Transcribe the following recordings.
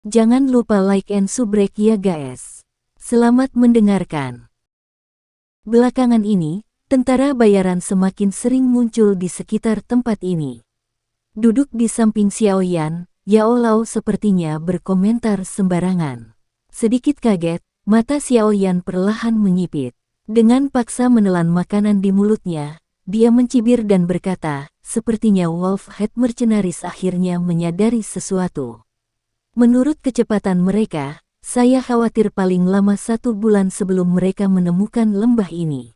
Jangan lupa like and subrek ya guys. Selamat mendengarkan. Belakangan ini, tentara bayaran semakin sering muncul di sekitar tempat ini. Duduk di samping Xiaoyan, Yao Lao sepertinya berkomentar sembarangan. Sedikit kaget, mata Xiaoyan perlahan menyipit. Dengan paksa menelan makanan di mulutnya, dia mencibir dan berkata, sepertinya Wolf Head Mercenaries akhirnya menyadari sesuatu. Menurut kecepatan mereka, saya khawatir paling lama 1 bulan sebelum mereka menemukan lembah ini.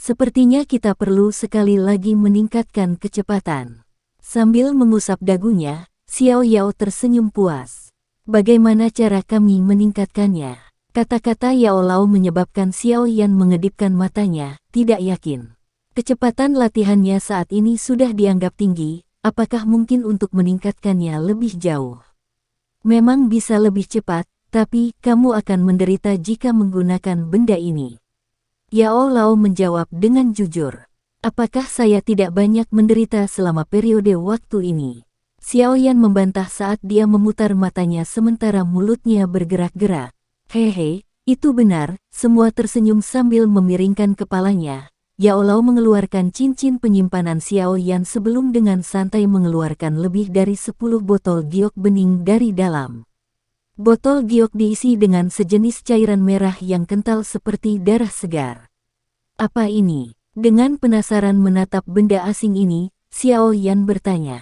Sepertinya kita perlu sekali lagi meningkatkan kecepatan. Sambil mengusap dagunya, Xiao Yao tersenyum puas. Bagaimana cara kami meningkatkannya? Kata-kata Yao Lao menyebabkan Xiao Yan mengedipkan matanya, tidak yakin. Kecepatan latihannya saat ini sudah dianggap tinggi, apakah mungkin untuk meningkatkannya lebih jauh? Memang bisa lebih cepat, tapi kamu akan menderita jika menggunakan benda ini. Yao Lao menjawab dengan jujur. Apakah saya tidak banyak menderita selama periode waktu ini? Xiaoyan membantah saat dia memutar matanya sementara mulutnya bergerak-gerak. Hehe, itu benar, semua tersenyum sambil memiringkan kepalanya. Yao Lao mengeluarkan cincin penyimpanan Xiaoyan sebelum dengan santai mengeluarkan lebih dari 10 botol giok bening dari dalam. Botol giok diisi dengan sejenis cairan merah yang kental seperti darah segar. Apa ini? Dengan penasaran menatap benda asing ini, Xiaoyan bertanya.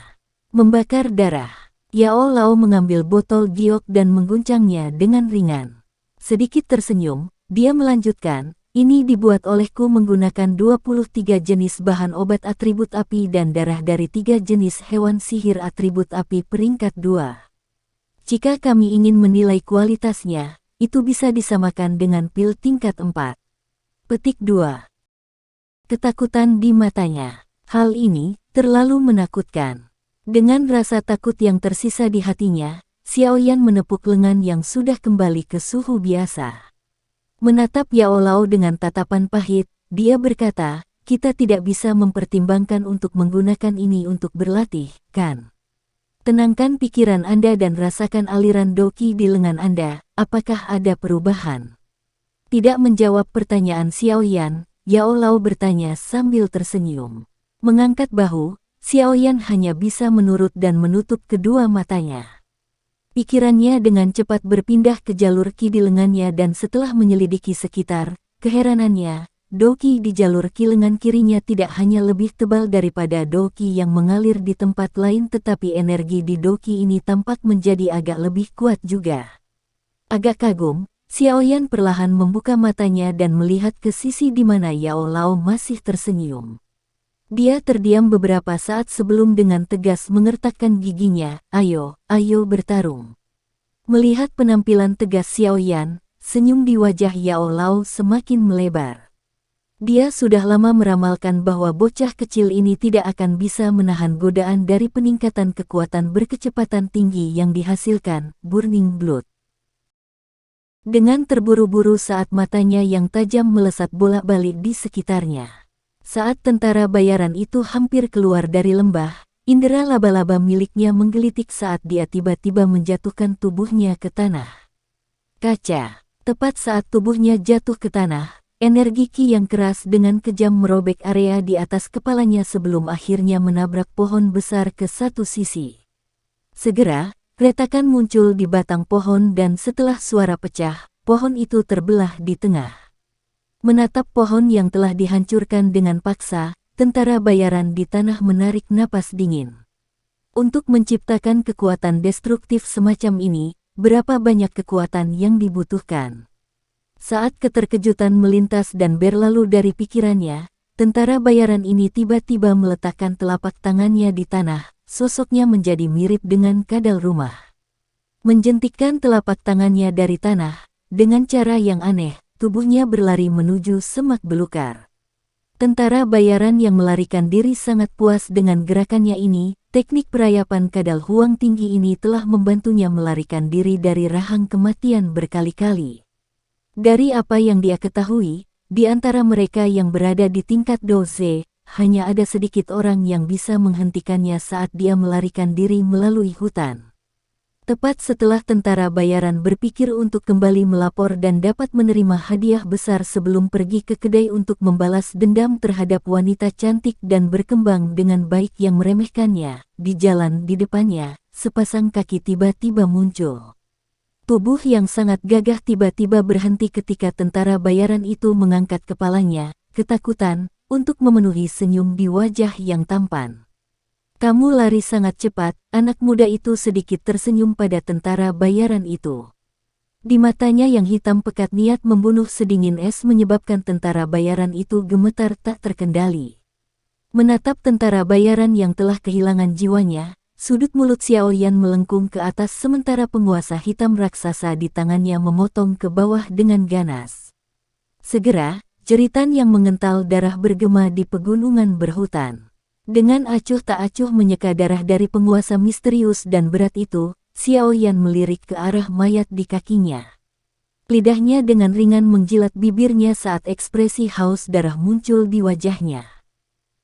Membakar darah. Yao Lao mengambil botol giok dan mengguncangnya dengan ringan. Sedikit tersenyum, dia melanjutkan. Ini dibuat olehku menggunakan 23 jenis bahan obat atribut api dan darah dari 3 jenis hewan sihir atribut api peringkat 2. Jika kami ingin menilai kualitasnya, itu bisa disamakan dengan pil tingkat 4. Petik 2. Ketakutan di matanya. Hal ini terlalu menakutkan. Dengan rasa takut yang tersisa di hatinya, Xiaoyan menepuk lengan yang sudah kembali ke suhu biasa. Menatap Yao Lao dengan tatapan pahit, dia berkata, kita tidak bisa mempertimbangkan untuk menggunakan ini untuk berlatih, kan? Tenangkan pikiran Anda dan rasakan aliran doki di lengan Anda, apakah ada perubahan? Tidak menjawab pertanyaan Xiaoyan, Yao Lao bertanya sambil tersenyum. Mengangkat bahu, Xiaoyan hanya bisa menurut dan menutup kedua matanya. Pikirannya dengan cepat berpindah ke jalur ki di lengannya dan setelah menyelidiki sekitar, keheranannya, doki di jalur ki lengan kirinya tidak hanya lebih tebal daripada doki yang mengalir di tempat lain tetapi energi di doki ini tampak menjadi agak lebih kuat juga. Agak kagum, Xiaoyan perlahan membuka matanya dan melihat ke sisi di mana Yao Lao masih tersenyum. Dia terdiam beberapa saat sebelum dengan tegas mengertakkan giginya, ayo bertarung. Melihat penampilan tegas Xiaoyan, senyum di wajah Yao Lao semakin melebar. Dia sudah lama meramalkan bahwa bocah kecil ini tidak akan bisa menahan godaan dari peningkatan kekuatan berkecepatan tinggi yang dihasilkan, Burning Blood. Dengan terburu-buru saat matanya yang tajam melesat bolak-balik di sekitarnya. Saat tentara bayaran itu hampir keluar dari lembah, indera laba-laba miliknya menggelitik saat dia tiba-tiba menjatuhkan tubuhnya ke tanah. Kaca. Tepat saat tubuhnya jatuh ke tanah, energi ki yang keras dengan kejam merobek area di atas kepalanya sebelum akhirnya menabrak pohon besar ke satu sisi. Segera, retakan muncul di batang pohon dan setelah suara pecah, pohon itu terbelah di tengah. Menatap pohon yang telah dihancurkan dengan paksa, tentara bayaran di tanah menarik napas dingin. Untuk menciptakan kekuatan destruktif semacam ini, berapa banyak kekuatan yang dibutuhkan? Saat keterkejutan melintas dan berlalu dari pikirannya, tentara bayaran ini tiba-tiba meletakkan telapak tangannya di tanah, sosoknya menjadi mirip dengan kadal rumah. Menjentikkan telapak tangannya dari tanah, dengan cara yang aneh, tubuhnya berlari menuju semak belukar. Tentara bayaran yang melarikan diri sangat puas dengan gerakannya ini, teknik perayapan kadal huang tinggi ini telah membantunya melarikan diri dari rahang kematian berkali-kali. Dari apa yang dia ketahui, di antara mereka yang berada di tingkat doze, hanya ada sedikit orang yang bisa menghentikannya saat dia melarikan diri melalui hutan. Tepat setelah tentara bayaran berpikir untuk kembali melapor dan dapat menerima hadiah besar sebelum pergi ke kedai untuk membalas dendam terhadap wanita cantik dan berkembang dengan baik yang meremehkannya, di jalan di depannya, sepasang kaki tiba-tiba muncul. Tubuh yang sangat gagah tiba-tiba berhenti ketika tentara bayaran itu mengangkat kepalanya, ketakutan, untuk memenuhi senyum di wajah yang tampan. Kamu lari sangat cepat, anak muda itu sedikit tersenyum pada tentara bayaran itu. Di matanya yang hitam pekat niat membunuh sedingin es menyebabkan tentara bayaran itu gemetar tak terkendali. Menatap tentara bayaran yang telah kehilangan jiwanya, sudut mulut Xiao Yan melengkung ke atas sementara penguasa hitam raksasa di tangannya memotong ke bawah dengan ganas. Segera, jeritan yang mengental darah bergema di pegunungan berhutan. Dengan acuh tak acuh menyeka darah dari penguasa misterius dan berat itu, Xiao Yan melirik ke arah mayat di kakinya. Lidahnya dengan ringan menjilat bibirnya saat ekspresi haus darah muncul di wajahnya.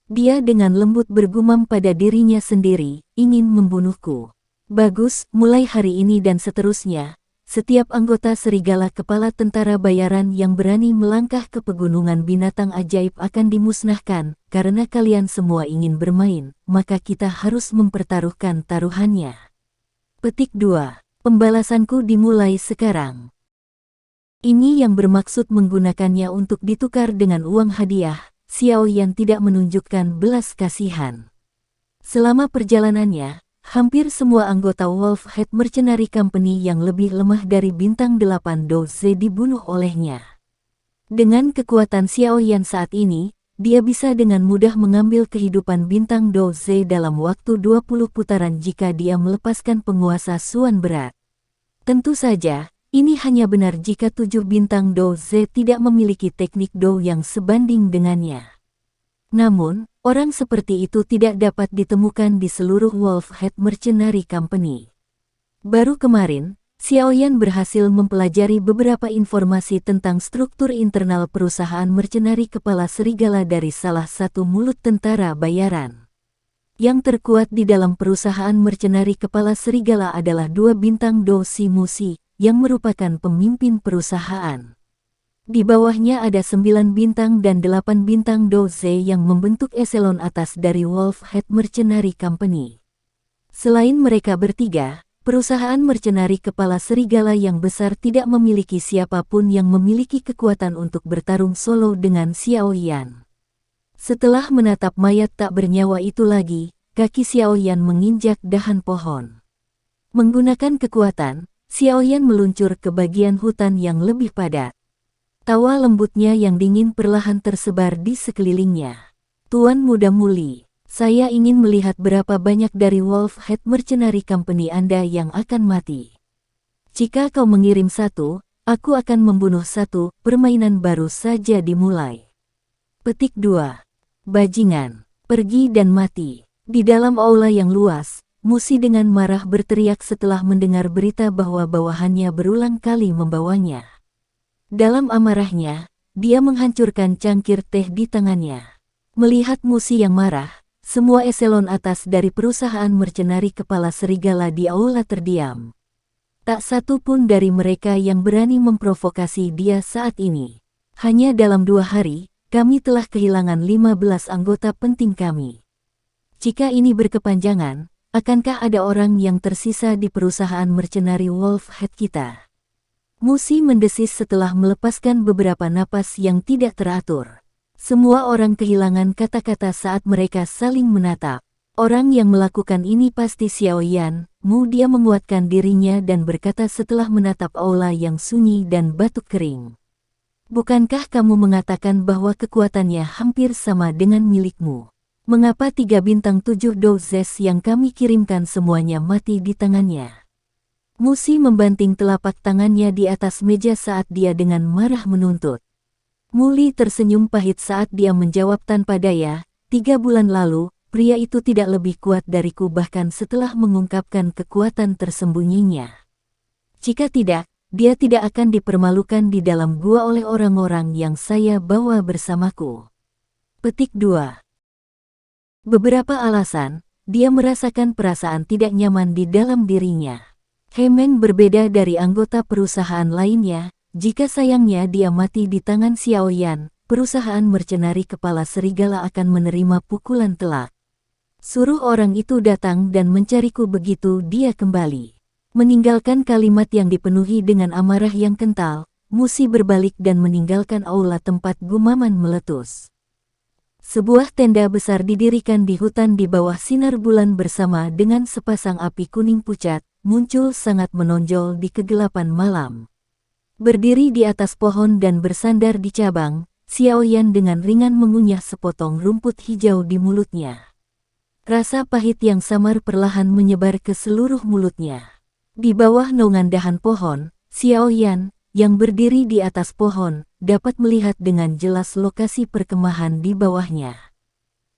Dia dengan lembut bergumam pada dirinya sendiri, ingin membunuhku. Bagus, mulai hari ini dan seterusnya, setiap anggota serigala kepala tentara bayaran yang berani melangkah ke pegunungan binatang ajaib akan dimusnahkan, karena kalian semua ingin bermain, maka kita harus mempertaruhkan taruhannya. Petik 2. Pembalasanku dimulai sekarang. Ini yang bermaksud menggunakannya untuk ditukar dengan uang hadiah. Xiao Yan tidak menunjukkan belas kasihan. Selama perjalanannya, hampir semua anggota Wolf Head Mercenary Company yang lebih lemah dari bintang 8 Doze dibunuh olehnya. Dengan kekuatan Xiao Yan saat ini, dia bisa dengan mudah mengambil kehidupan bintang Doze dalam waktu 20 putaran jika dia melepaskan penguasa Suan berat. Tentu saja, ini hanya benar jika 7 bintang Doze tidak memiliki teknik Do yang sebanding dengannya. Namun, orang seperti itu tidak dapat ditemukan di seluruh Wolf Head Mercenary Company. Baru kemarin, Xiao Yan berhasil mempelajari beberapa informasi tentang struktur internal perusahaan mercenary kepala serigala dari salah satu mulut tentara bayaran. Yang terkuat di dalam perusahaan mercenary kepala serigala adalah 2 bintang Do Si Musi, yang merupakan pemimpin perusahaan. Di bawahnya ada 9 bintang dan 8 bintang Doze yang membentuk eselon atas dari Wolf Head Mercenary Company. Selain mereka bertiga, perusahaan mercenary kepala serigala yang besar tidak memiliki siapapun yang memiliki kekuatan untuk bertarung solo dengan Xiao Yan. Setelah menatap mayat tak bernyawa itu lagi, kaki Xiao Yan menginjak dahan pohon. Menggunakan kekuatan, Xiao Yan meluncur ke bagian hutan yang lebih padat. Tawa lembutnya yang dingin perlahan tersebar di sekelilingnya. Tuan Muda Muli, saya ingin melihat berapa banyak dari Wolf Head Mercenary Company Anda yang akan mati. Jika kau mengirim 1, aku akan membunuh 1, permainan baru saja dimulai. Petik 2. Bajingan, pergi dan mati. Di dalam aula yang luas, Musi dengan marah berteriak setelah mendengar berita bahwa bawahannya berulang kali membawanya. Dalam amarahnya, dia menghancurkan cangkir teh di tangannya. Melihat Musi yang marah, semua eselon atas dari perusahaan mercenary kepala serigala di aula terdiam. Tak satu pun dari mereka yang berani memprovokasi dia saat ini. Hanya dalam 2 hari, kami telah kehilangan 15 anggota penting kami. Jika ini berkepanjangan, akankah ada orang yang tersisa di perusahaan mercenary Wolf Head kita? Musi mendesis setelah melepaskan beberapa napas yang tidak teratur. Semua orang kehilangan kata-kata saat mereka saling menatap. Orang yang melakukan ini pasti Xiao Yan. Dia menguatkan dirinya dan berkata setelah menatap aula yang sunyi dan batuk kering. Bukankah kamu mengatakan bahwa kekuatannya hampir sama dengan milikmu? Mengapa 3 bintang 7 Dozes yang kami kirimkan semuanya mati di tangannya? Musi membanting telapak tangannya di atas meja saat dia dengan marah menuntut. Muli tersenyum pahit saat dia menjawab tanpa daya, 3 bulan lalu, pria itu tidak lebih kuat dariku bahkan setelah mengungkapkan kekuatan tersembunyinya. Jika tidak, dia tidak akan dipermalukan di dalam gua oleh orang-orang yang saya bawa bersamaku. Petik 2. Beberapa alasan, dia merasakan perasaan tidak nyaman di dalam dirinya. He Meng berbeda dari anggota perusahaan lainnya, jika sayangnya dia mati di tangan Xiao Yan, perusahaan mercenari kepala serigala akan menerima pukulan telak. Suruh orang itu datang dan mencariku begitu dia kembali. Meninggalkan kalimat yang dipenuhi dengan amarah yang kental, Musi berbalik dan meninggalkan aula tempat Gumaman meletus. Sebuah tenda besar didirikan di hutan di bawah sinar bulan bersama dengan sepasang api kuning pucat, muncul sangat menonjol di kegelapan malam. Berdiri di atas pohon dan bersandar di cabang, Xiao Yan dengan ringan mengunyah sepotong rumput hijau di mulutnya. Rasa pahit yang samar perlahan menyebar ke seluruh mulutnya. Di bawah naungan dahan pohon, Xiao Yan, yang berdiri di atas pohon, dapat melihat dengan jelas lokasi perkemahan di bawahnya.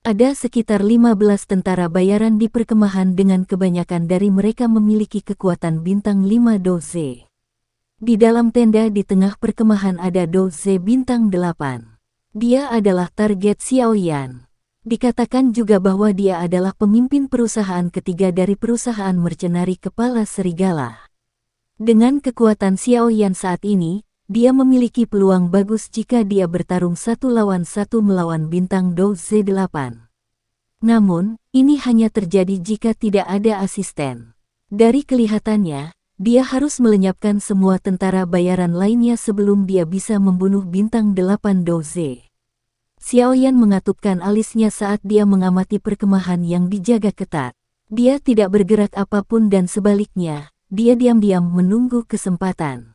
Ada sekitar 15 tentara bayaran di perkemahan dengan kebanyakan dari mereka memiliki kekuatan bintang 5 doze. Di dalam tenda di tengah perkemahan ada doze bintang 8. Dia adalah target Xiao Yan. Dikatakan juga bahwa dia adalah pemimpin perusahaan ketiga dari perusahaan mercenari kepala serigala. Dengan kekuatan Xiao Yan saat ini, dia memiliki peluang bagus jika dia bertarung 1 lawan 1 melawan bintang doze 8. Namun, ini hanya terjadi jika tidak ada asisten. Dari kelihatannya, dia harus melenyapkan semua tentara bayaran lainnya sebelum dia bisa membunuh bintang 8 doze. Xiao Yan mengatupkan alisnya saat dia mengamati perkemahan yang dijaga ketat. Dia tidak bergerak apapun dan sebaliknya, dia diam-diam menunggu kesempatan.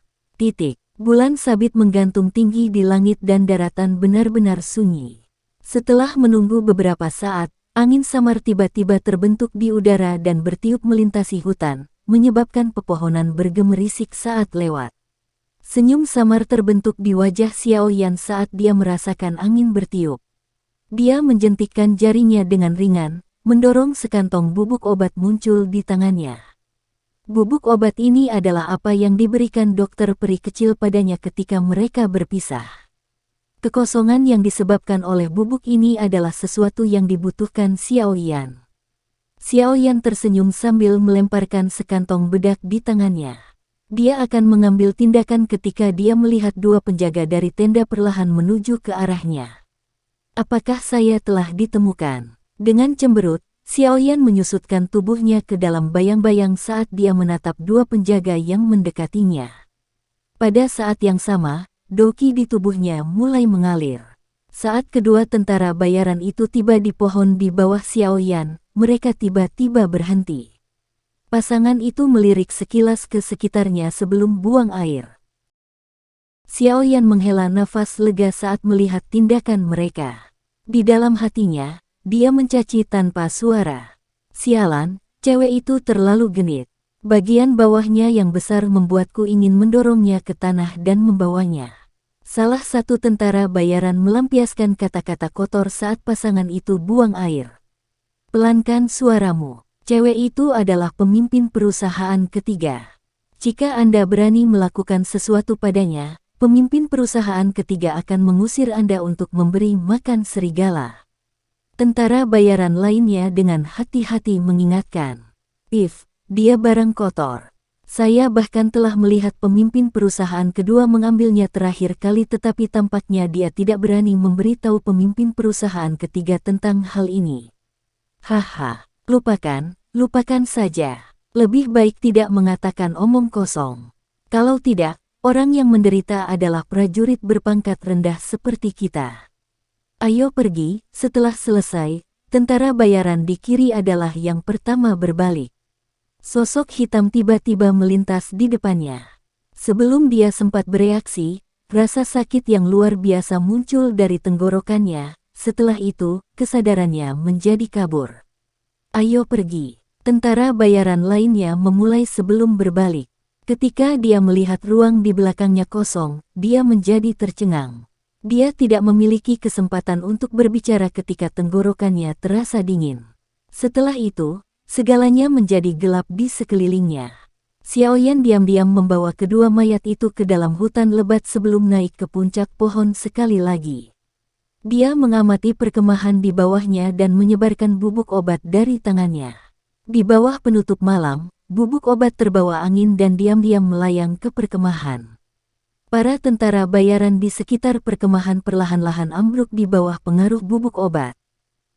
Bulan sabit menggantung tinggi di langit dan daratan benar-benar sunyi. Setelah menunggu beberapa saat, angin samar tiba-tiba terbentuk di udara dan bertiup melintasi hutan, menyebabkan pepohonan bergemerisik saat lewat. Senyum samar terbentuk di wajah Xiao Yan saat dia merasakan angin bertiup. Dia menjentikkan jarinya dengan ringan, mendorong sekantong bubuk obat muncul di tangannya. Bubuk obat ini adalah apa yang diberikan dokter peri kecil padanya ketika mereka berpisah. Kekosongan yang disebabkan oleh bubuk ini adalah sesuatu yang dibutuhkan Xiao Yan. Xiao Yan tersenyum sambil melemparkan sekantong bedak di tangannya. Dia akan mengambil tindakan ketika dia melihat 2 penjaga dari tenda perlahan menuju ke arahnya. Apakah saya telah ditemukan? Dengan cemberut, Xiao Yan menyusutkan tubuhnya ke dalam bayang-bayang saat dia menatap 2 penjaga yang mendekatinya. Pada saat yang sama, doki di tubuhnya mulai mengalir. Saat kedua tentara bayaran itu tiba di pohon di bawah Xiao Yan, mereka tiba-tiba berhenti. Pasangan itu melirik sekilas ke sekitarnya sebelum buang air. Xiao Yan menghela nafas lega saat melihat tindakan mereka. Di dalam hatinya, dia mencaci tanpa suara. Sialan, cewek itu terlalu genit. Bagian bawahnya yang besar membuatku ingin mendorongnya ke tanah dan membawanya. Salah satu tentara bayaran melampiaskan kata-kata kotor saat pasangan itu buang air. Pelankan suaramu. Cewek itu adalah pemimpin perusahaan ketiga. Jika Anda berani melakukan sesuatu padanya, pemimpin perusahaan ketiga akan mengusir Anda untuk memberi makan serigala. Tentara bayaran lainnya dengan hati-hati mengingatkan. Dia barang kotor. Saya bahkan telah melihat pemimpin perusahaan kedua mengambilnya terakhir kali tetapi tampaknya dia tidak berani memberitahu pemimpin perusahaan ketiga tentang hal ini. Haha, lupakan saja. Lebih baik tidak mengatakan omong kosong. Kalau tidak, orang yang menderita adalah prajurit berpangkat rendah seperti kita. Ayo pergi. Setelah selesai, tentara bayaran di kiri adalah yang pertama berbalik. Sosok hitam tiba-tiba melintas di depannya. Sebelum dia sempat bereaksi, rasa sakit yang luar biasa muncul dari tenggorokannya. Setelah itu, kesadarannya menjadi kabur. Ayo pergi. Tentara bayaran lainnya memulai sebelum berbalik. Ketika dia melihat ruang di belakangnya kosong, dia menjadi tercengang. Dia tidak memiliki kesempatan untuk berbicara ketika tenggorokannya terasa dingin. Setelah itu, segalanya menjadi gelap di sekelilingnya. Xiao Yan diam-diam membawa kedua mayat itu ke dalam hutan lebat sebelum naik ke puncak pohon sekali lagi. Dia mengamati perkemahan di bawahnya dan menyebarkan bubuk obat dari tangannya. Di bawah penutup malam, bubuk obat terbawa angin dan diam-diam melayang ke perkemahan. Para tentara bayaran di sekitar perkemahan perlahan-lahan ambruk di bawah pengaruh bubuk obat.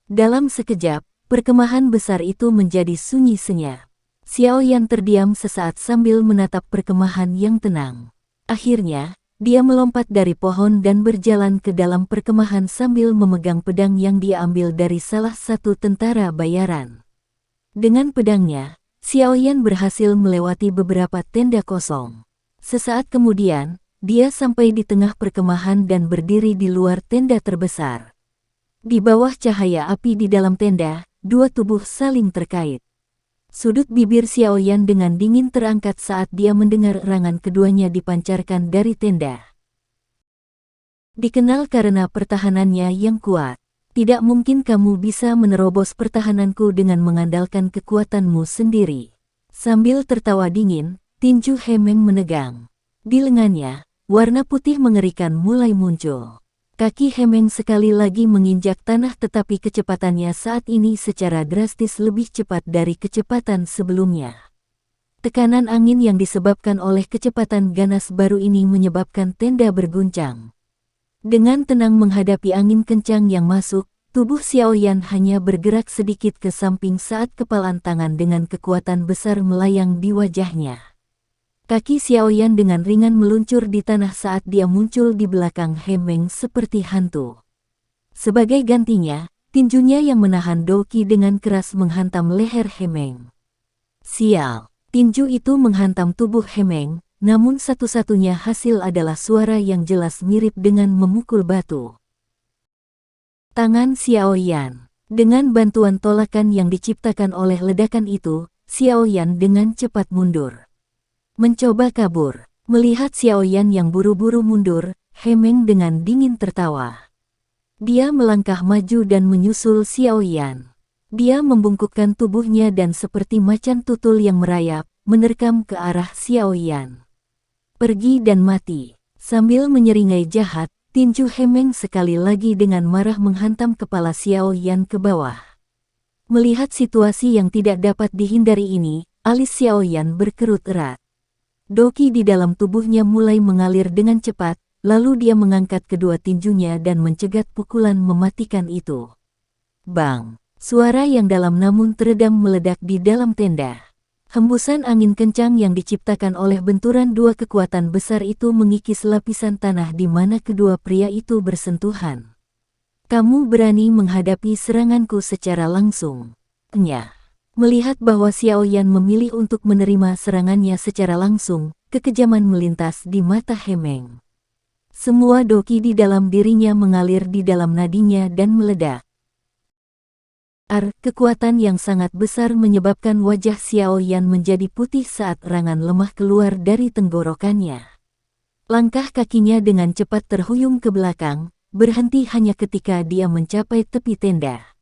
Dalam sekejap, perkemahan besar itu menjadi sunyi senyap. Xiao Yan terdiam sesaat sambil menatap perkemahan yang tenang. Akhirnya, dia melompat dari pohon dan berjalan ke dalam perkemahan sambil memegang pedang yang dia ambil dari salah satu tentara bayaran. Dengan pedangnya, Xiao Yan berhasil melewati beberapa tenda kosong. Sesaat kemudian, dia sampai di tengah perkemahan dan berdiri di luar tenda terbesar. Di bawah cahaya api di dalam tenda, dua tubuh saling terkait. Sudut bibir Xiao Yan dengan dingin terangkat saat dia mendengar erangan keduanya dipancarkan dari tenda. Dikenal karena pertahanannya yang kuat. Tidak mungkin kamu bisa menerobos pertahananku dengan mengandalkan kekuatanmu sendiri. Sambil tertawa dingin, tinju Hemeng menegang. Di lengannya, warna putih mengerikan mulai muncul. Kaki Hemeng sekali lagi menginjak tanah tetapi kecepatannya saat ini secara drastis lebih cepat dari kecepatan sebelumnya. Tekanan angin yang disebabkan oleh kecepatan ganas baru ini menyebabkan tenda berguncang. Dengan tenang menghadapi angin kencang yang masuk, tubuh Xiao Yan hanya bergerak sedikit ke samping saat kepalan tangan dengan kekuatan besar melayang di wajahnya. Kaki Xiao Yan dengan ringan meluncur di tanah saat dia muncul di belakang Hemeng seperti hantu. Sebagai gantinya, tinjunya yang menahan Doki dengan keras menghantam leher Hemeng. Sial! Tinju itu menghantam tubuh Hemeng, namun satu-satunya hasil adalah suara yang jelas mirip dengan memukul batu. Tangan Xiao Yan. Dengan bantuan tolakan yang diciptakan oleh ledakan itu, Xiao Yan dengan cepat mundur. Mencoba kabur. Melihat Xiao Yan yang buru-buru mundur, Hemeng dengan dingin tertawa. Dia melangkah maju dan menyusul Xiao Yan. Dia membungkukkan tubuhnya dan seperti macan tutul yang merayap, menerkam ke arah Xiao Yan. Pergi dan mati. Sambil menyeringai jahat, tinju Hemeng sekali lagi dengan marah menghantam kepala Xiao Yan ke bawah. Melihat situasi yang tidak dapat dihindari ini, alis Xiao Yan berkerut erat. Doki di dalam tubuhnya mulai mengalir dengan cepat, lalu dia mengangkat kedua tinjunya dan mencegat pukulan mematikan itu. Bang! Suara yang dalam namun teredam meledak di dalam tenda. Hembusan angin kencang yang diciptakan oleh benturan dua kekuatan besar itu mengikis lapisan tanah di mana kedua pria itu bersentuhan. Kamu berani menghadapi seranganku secara langsung. Nyah. Melihat bahwa Xiao Yan memilih untuk menerima serangannya secara langsung, kekejaman melintas di mata Hemeng. Semua doki di dalam dirinya mengalir di dalam nadinya dan meledak. Kekuatan yang sangat besar menyebabkan wajah Xiao Yan menjadi putih saat erangan lemah keluar dari tenggorokannya. Langkah kakinya dengan cepat terhuyung ke belakang, berhenti hanya ketika dia mencapai tepi tenda.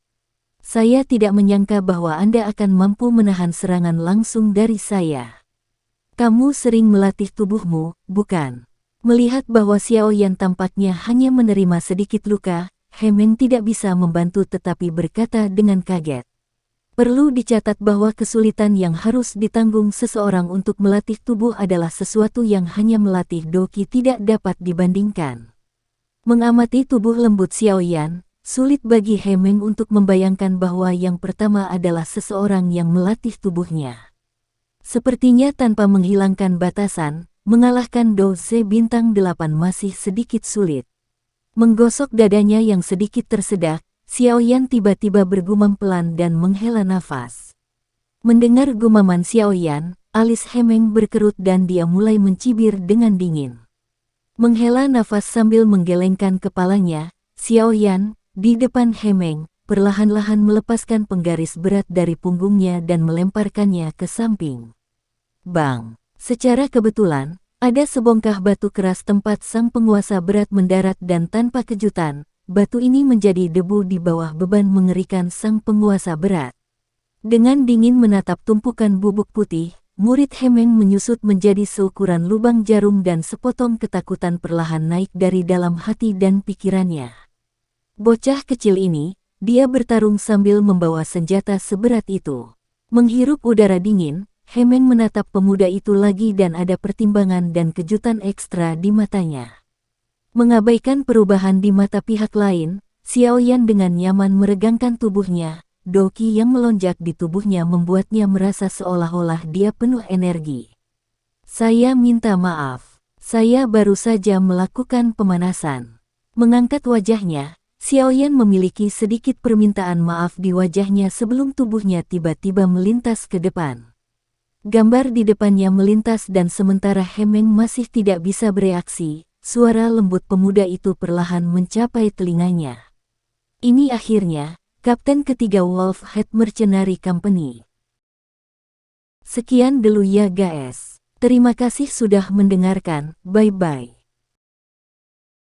Saya tidak menyangka bahwa Anda akan mampu menahan serangan langsung dari saya. Kamu sering melatih tubuhmu, bukan? Melihat bahwa Xiao Yan tampaknya hanya menerima sedikit luka, Hemeng tidak bisa membantu tetapi berkata dengan kaget. Perlu dicatat bahwa kesulitan yang harus ditanggung seseorang untuk melatih tubuh adalah sesuatu yang hanya melatih doki tidak dapat dibandingkan. Mengamati tubuh lembut Xiao Yan, sulit bagi Hemeng untuk membayangkan bahwa yang pertama adalah seseorang yang melatih tubuhnya. Sepertinya tanpa menghilangkan batasan, mengalahkan Doze bintang 8 masih sedikit sulit. Menggosok dadanya yang sedikit tersedak, Xiao Yan tiba-tiba bergumam pelan dan menghela nafas. Mendengar gumaman Xiao Yan, alis Hemeng berkerut dan dia mulai mencibir dengan dingin. Menghela nafas sambil menggelengkan kepalanya, Xiao Yan, di depan Hemeng, perlahan-lahan melepaskan penggaris berat dari punggungnya dan melemparkannya ke samping. Bang! Secara kebetulan, ada sebongkah batu keras tempat sang penguasa berat mendarat dan tanpa kejutan, batu ini menjadi debu di bawah beban mengerikan sang penguasa berat. Dengan dingin menatap tumpukan bubuk putih, murid Hemeng menyusut menjadi seukuran lubang jarum dan sepotong ketakutan perlahan naik dari dalam hati dan pikirannya. Bocah kecil ini, dia bertarung sambil membawa senjata seberat itu. Menghirup udara dingin, Hemeng menatap pemuda itu lagi dan ada pertimbangan dan kejutan ekstra di matanya. Mengabaikan perubahan di mata pihak lain, Xiaoyan dengan nyaman meregangkan tubuhnya. Doki yang melonjak di tubuhnya membuatnya merasa seolah-olah dia penuh energi. Saya minta maaf. Saya baru saja melakukan pemanasan. Mengangkat wajahnya, Xiaoyan memiliki sedikit permintaan maaf di wajahnya sebelum tubuhnya tiba-tiba melintas ke depan. Gambar di depannya melintas dan sementara Hemeng masih tidak bisa bereaksi, suara lembut pemuda itu perlahan mencapai telinganya. Ini akhirnya, Kapten ketiga Wolfhead Mercenary Company. Sekian dulu ya guys. Terima kasih sudah mendengarkan, bye-bye.